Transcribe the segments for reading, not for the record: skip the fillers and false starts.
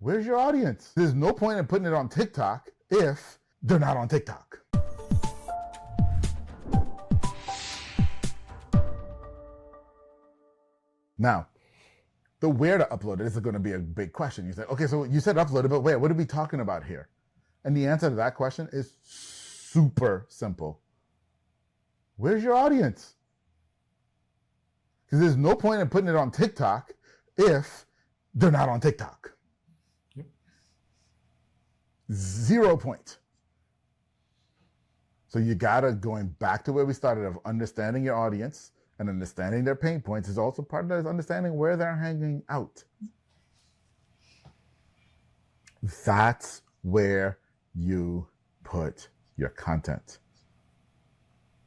where's your audience? There's no point in putting it on TikTok if they're not on TikTok. Now, the where to upload it is going to be a big question. You say, okay, so you said upload it, but wait, what are we talking about here? And the answer to that question is super simple. Where's your audience? Because there's no point in putting it on TikTok if they're not on TikTok. Yep. 0 point. So you gotta, going back to where we started, of understanding your audience and understanding their pain points is also part of that, is understanding where they're hanging out. That's where you put your content.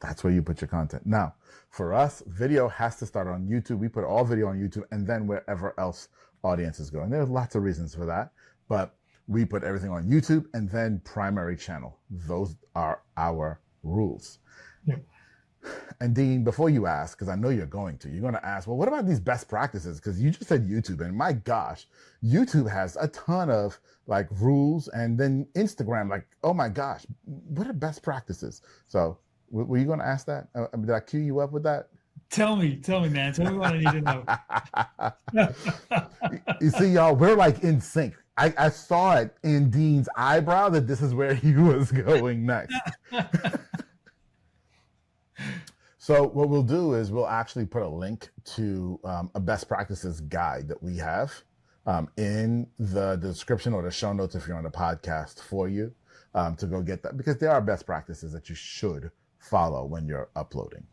That's where you put your content. Now, for us, video has to start on YouTube. We put all video on YouTube and then wherever else audiences go. And there's lots of reasons for that, but we put everything on YouTube and then primary channel. Those are our rules. Yeah. And Dean, before you ask, because I know you're going to ask, well, what about these best practices? Because you just said YouTube, and my gosh, YouTube has a ton of like rules, and then Instagram, like, oh my gosh, what are best practices? So were you going to ask that? Did I cue you up with that? Tell me, man. Tell me what I need to know. You see, y'all, we're like in sync. I saw it in Dean's eyebrow that this is where he was going next. So what we'll do is we'll actually put a link to a best practices guide that we have in the description or the show notes if you're on the podcast for you to go get that, because there are best practices that you should follow when you're uploading.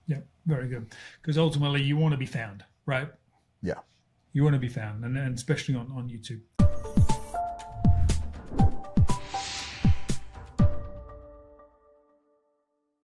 Yeah, very good. Because ultimately you want to be found, right? Yeah. You want to be found, and especially on YouTube.